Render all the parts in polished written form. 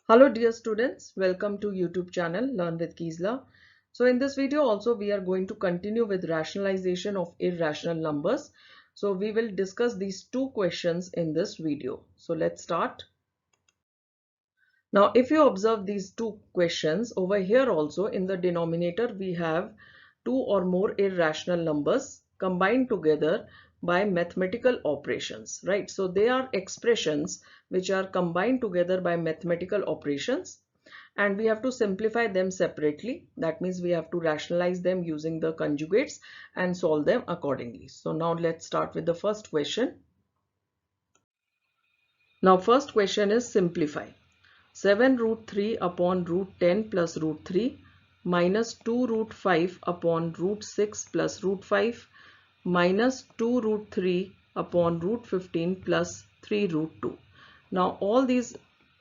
Hello dear students, welcome to YouTube channel Learn with Keesla. So in this video also we are going to continue with rationalization of irrational numbers. So we will discuss these two questions in this video. So let's start. Now if you observe these two questions over here also in the denominator we have two or more irrational numbers combined together by mathematical operations, right? So they are expressions which are combined together by mathematical operations and we have to simplify them separately. That means we have to rationalize them using the conjugates and solve them accordingly. So now let's start with the first question. Now first question is simplify. 7 root 3 upon root 10 plus root 3 minus 2 root 5 upon root 6 plus root 5 minus 2 root 3 upon root 15 plus 3 root 2. Now all these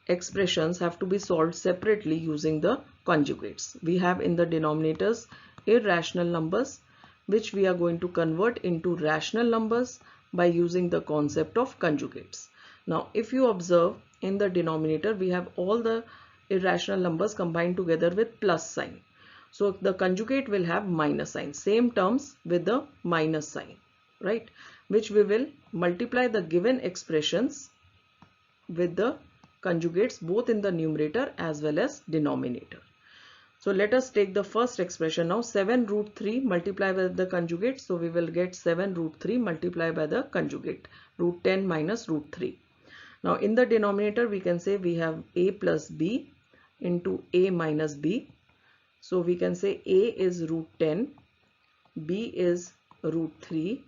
expressions have to be solved separately using the conjugates. We have in the denominators irrational numbers which we are going to convert into rational numbers by using the concept of conjugates. Now if you observe in the denominator we have all the irrational numbers combined together with plus sign. So the conjugate will have minus sign, same terms with the minus sign, right? Which we will multiply the given expressions with the conjugates both in the numerator as well as denominator. So let us take the first expression now. 7 root 3 multiplied by the conjugate. So we will get 7 root 3 multiplied by the conjugate, root 10 minus root 3. Now in the denominator we can say we have a plus b into a minus b. So we can say a is root 10, b is root 3.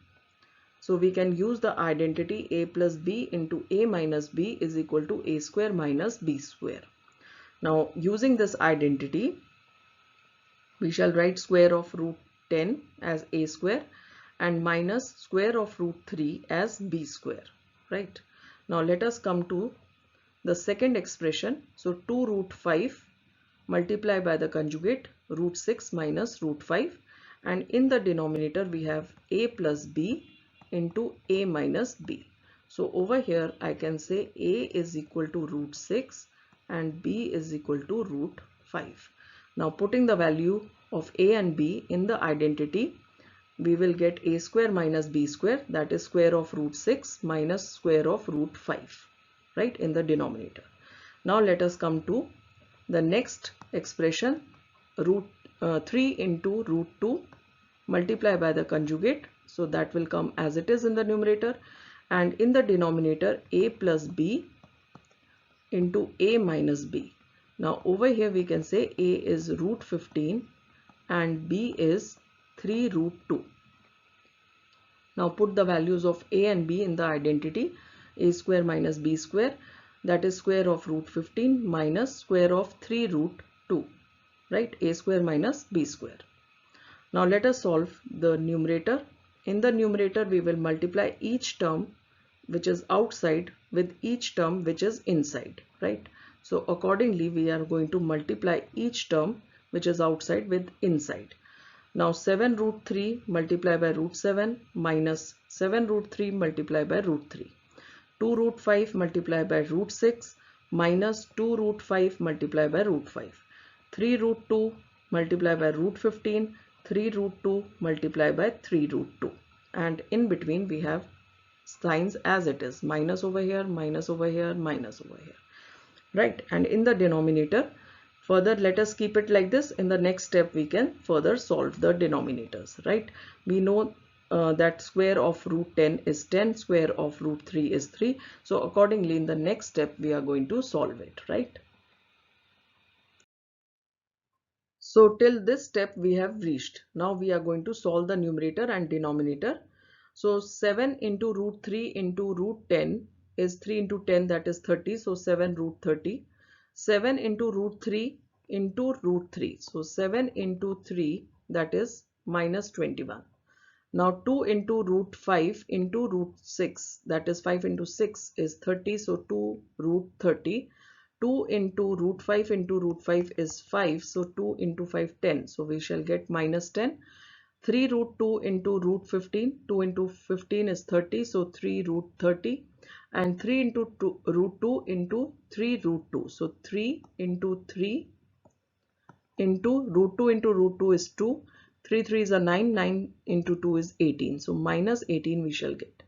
So we can use the identity a plus b into a minus b is equal to a square minus b square. Now using this identity we shall write square of root 10 as a square and minus square of root 3 as b square, right? Now let us come to the second expression. So 2 root 5 multiplied by the conjugate root 6 minus root 5 and in the denominator we have a plus b into a minus b. So over here I can say a is equal to root 6 and b is equal to root 5. Now putting the value of a and b in the identity we will get a square minus b square, that is square of root 6 minus square of root 5, right, in the denominator. Now let us come to the next expression, root 3 into root 2 multiplied by the conjugate. So that will come as it is in the numerator and in the denominator a plus b into a minus b. Now over here we can say a is root 15 and b is 3 root 2. Now put the values of a and b in the identity, a square minus b square, that is square of root 15 minus square of 3 root 2, right, a square minus b square. Now let us solve the numerator. In the numerator we will multiply each term which is outside with each term which is inside, right? So accordingly we are going to multiply each term which is outside with inside. Now 7 root 3 multiplied by root 7 minus 7 root 3 multiplied by root 3. 2 root 5 multiplied by root 6 minus 2 root 5 multiplied by root 5. 3 root 2 multiplied by root 15, 3 root 2 multiplied by 3 root 2. And in between we have signs as it is, minus over here, minus over here, minus over here, right? And in the denominator, further let us keep it like this. In the next step we can further solve the denominators, right? We know that square of root 10 is 10, square of root 3 is 3. So accordingly in the next step we are going to solve it, right? So till this step we have reached. Now we are going to solve the numerator and denominator. So 7 into root 3 into root 10 is 3 into 10, that is 30. So 7 root 30. 7 into root 3 into root 3. So 7 into 3, that is minus 21. Now 2 into root 5 into root 6, that is 5 into 6 is 30. So 2 root 30. 2 into root 5 into root 5 is 5. So 2 into 5, 10. So we shall get minus 10. 3 root 2 into root 15. 2 into 15 is 30. So 3 root 30. And 3 into root 2 into 3 root 2. So 3 into 3 into root 2 is 2. 3 3 is a 9. 9 into 2 is 18. So minus 18 we shall get.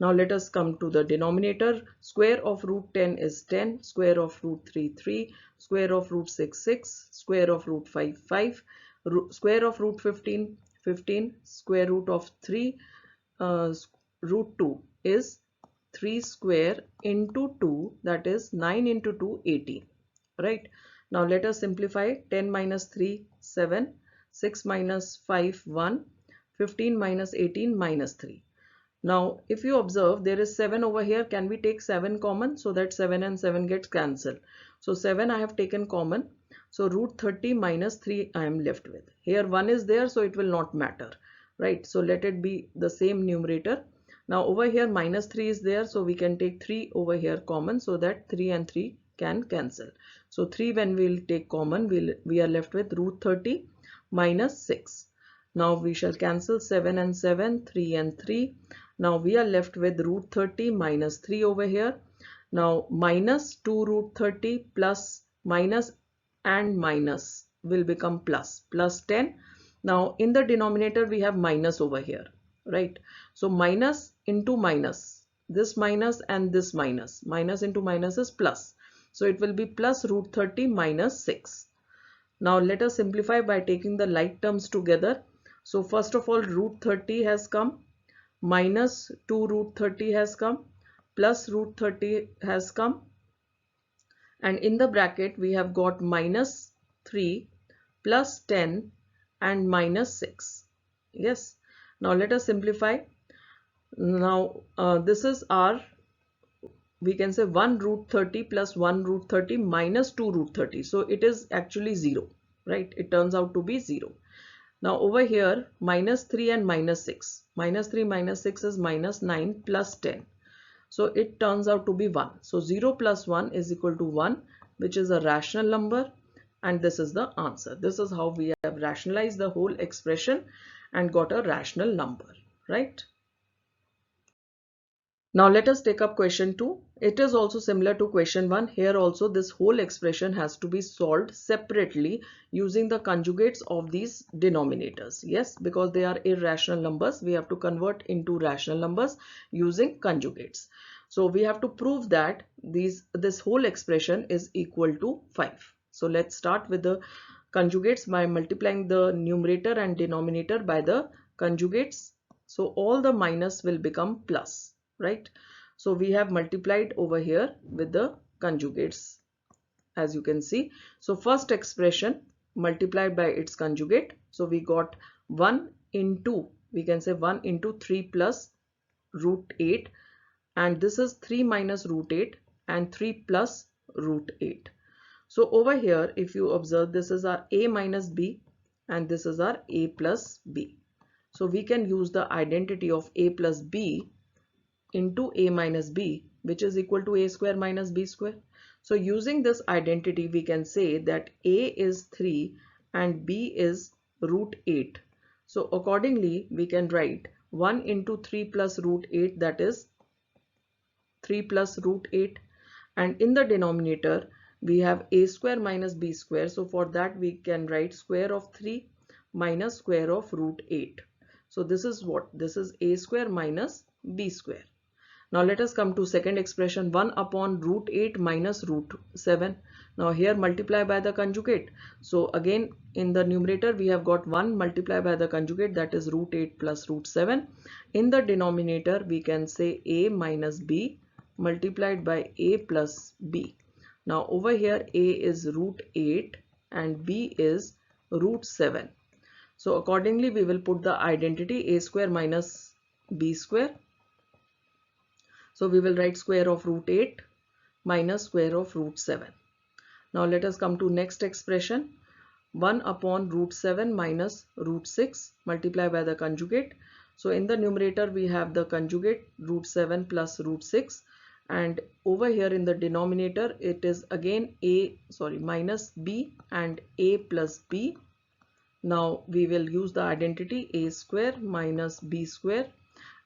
Now let us come to the denominator. Square of root 10 is 10. Square of root 3 3. Square of root 6 6. Square of root 5 5. Square of root 15 15. Square root of 3 root 2 is 3 square into 2, that is 9 into 2 18, right? Now let us simplify. 10 minus 3 7, 6 minus 5 1, 15 minus 18 minus 3. Now if you observe, there is 7 over here. Can we take 7 common so that 7 and 7 gets cancelled? So 7 I have taken common. So root 30 minus 3 I am left with. Here 1 is there, so it will not matter, right? So let it be the same numerator. Now over here minus 3 is there, so we can take 3 over here common so that 3 and 3 can cancel. So 3 when we will take common, we are left with root 30 minus 6. Now we shall cancel 7 and 7, 3 and 3. Now we are left with root 30 minus 3 over here. Now minus 2 root 30 plus minus and minus will become plus 10. Now in the denominator we have minus over here, right? So minus into minus, this minus and this minus, minus into minus is plus. So it will be plus root 30 minus 6. Now let us simplify by taking the like terms together. So first of all, root 30 has come, minus 2 root 30 has come, plus root 30 has come, and in the bracket we have got minus 3 plus 10 and minus 6. Yes. Now let us simplify. Now this is our, we can say 1 root 30 plus 1 root 30 minus 2 root 30. So it is actually 0, right? It turns out to be 0. Now over here minus 3 and minus 6. Minus 3 minus 6 is minus 9 plus 10. So it turns out to be 1. So 0 plus 1 is equal to 1, which is a rational number, and this is the answer. This is how we have rationalized the whole expression and got a rational number, right? Now let us take up question 2. It is also similar to question 1. Here also this whole expression has to be solved separately using the conjugates of these denominators. Yes, because they are irrational numbers, we have to convert into rational numbers using conjugates. So we have to prove that this whole expression is equal to 5. So let's start with the conjugates by multiplying the numerator and denominator by the conjugates. So all the minus will become plus, right? So we have multiplied over here with the conjugates, as you can see. So first expression multiplied by its conjugate. So we got 1 into, we can say 1 into 3 plus root 8, and this is 3 minus root 8 and 3 plus root 8. So over here, if you observe, this is our a minus b and this is our a plus b. So we can use the identity of a plus b into a minus b, which is equal to a square minus b square. So using this identity, we can say that a is 3 and b is root 8. So accordingly, we can write 1 into 3 plus root 8, that is 3 plus root 8. And in the denominator, we have a square minus b square. So for that, we can write square of 3 minus square of root 8. So this is what? This is a square minus b square. Now let us come to second expression, 1 upon root 8 minus root 7. Now here multiply by the conjugate. So again in the numerator we have got 1 multiply by the conjugate, that is root 8 plus root 7. In the denominator we can say a minus b multiplied by a plus b. Now over here a is root 8 and b is root 7. So accordingly we will put the identity a square minus b square. So we will write square of root 8 minus square of root 7. Now let us come to next expression, 1 upon root 7 minus root 6 multiply by the conjugate. So in the numerator we have the conjugate root 7 plus root 6, and over here in the denominator it is again minus b and a plus b. Now we will use the identity a square minus b square,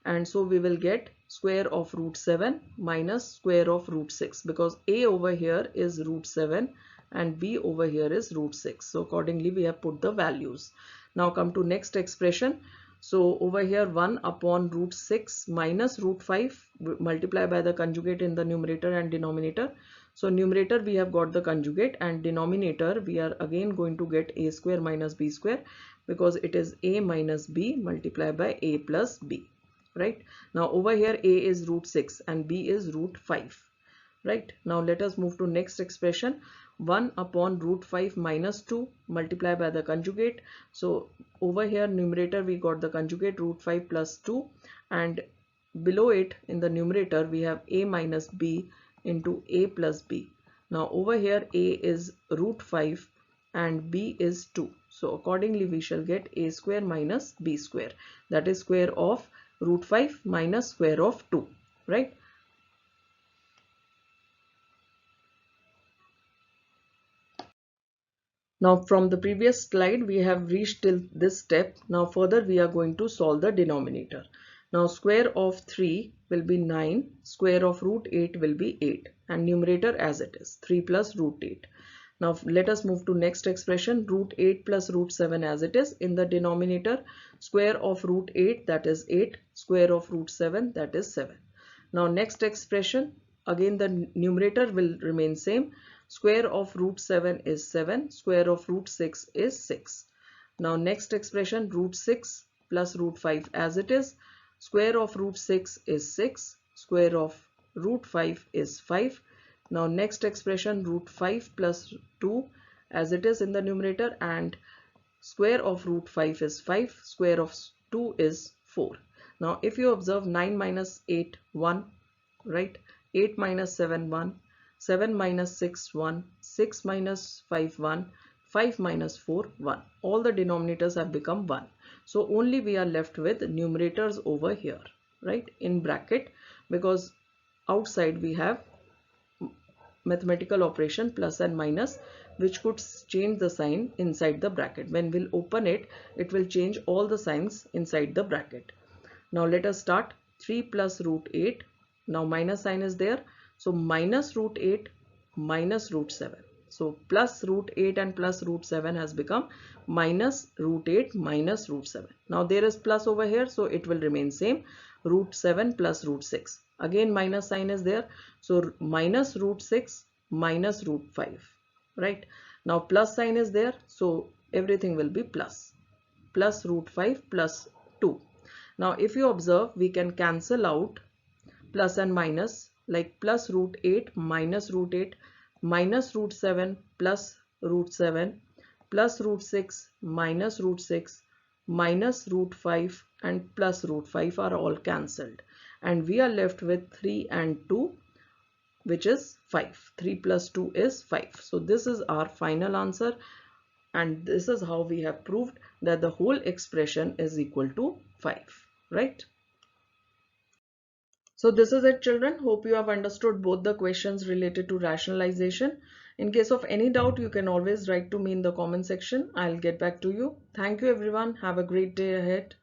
and so we will get square of root 7 minus square of root 6, because a over here is root 7 and b over here is root 6. So accordingly we have put the values. Now come to next expression. So over here 1 upon root 6 minus root 5, multiply by the conjugate in the numerator and denominator. So numerator we have got the conjugate, and denominator we are again going to get a square minus b square, because it is a minus b multiplied by a plus b. Right, now over here a is root 6 and b is root 5. Right, now let us move to next expression. 1 upon root 5 minus 2 multiply by the conjugate. So over here numerator we got the conjugate root 5 plus 2, and below it in the numerator we have a minus b into a plus b. Now over here a is root 5 and b is 2. So accordingly we shall get a square minus b square, that is square of root 5 minus square of 2. Right. Now from the previous slide we have reached till this step. Now further we are going to solve the denominator. Now square of 3 will be 9, square of root 8 will be 8, and numerator as it is 3 plus root 8. Now let us move to next expression. Root 8 plus root 7 as it is in the denominator. Square of root 8, that is 8, square of root 7, that is 7. Now next expression, again the numerator will remain same. Square of root 7 is 7, square of root 6 is 6. Now next expression, root 6 plus root 5 as it is. Square of root 6 is 6, square of root 5 is 5. Now next expression, root 5 plus 2 as it is in the numerator, and square of root 5 is 5, square of 2 is 4. Now if you observe 9 minus 8, 1, right? 8 minus 7, 1. 7 minus 6, 1. 6 minus 5, 1. 5 minus 4, 1. All the denominators have become 1. So only we are left with numerators over here, right, in bracket, because outside we have mathematical operation plus and minus, which could change the sign inside the bracket. When we'll open it, it will change all the signs inside the bracket. Now let us start. 3 plus root 8. Now minus sign is there. So minus root 8 minus root 7. So plus root 8 and plus root 7 has become minus root 8 minus root 7. Now there is plus over here, so it will remain same. Root 7 plus root 6. Again minus sign is there. So minus root 6 minus root 5. Right. Now plus sign is there. So everything will be plus. Plus root 5 plus 2. Now if you observe, we can cancel out plus and minus, like plus root 8 minus root 8 minus root 7 plus root 7 plus root 6 minus root 6 minus root 5 and plus root 5 are all cancelled, and we are left with 3 and 2, which is 5. 3 plus 2 is 5. So this is our final answer, and this is how we have proved that the whole expression is equal to 5, right? So this is it, children. Hope you have understood both the questions related to rationalization. In case of any doubt, you can always write to me in the comment section. I'll get back to you. Thank you everyone. Have a great day ahead.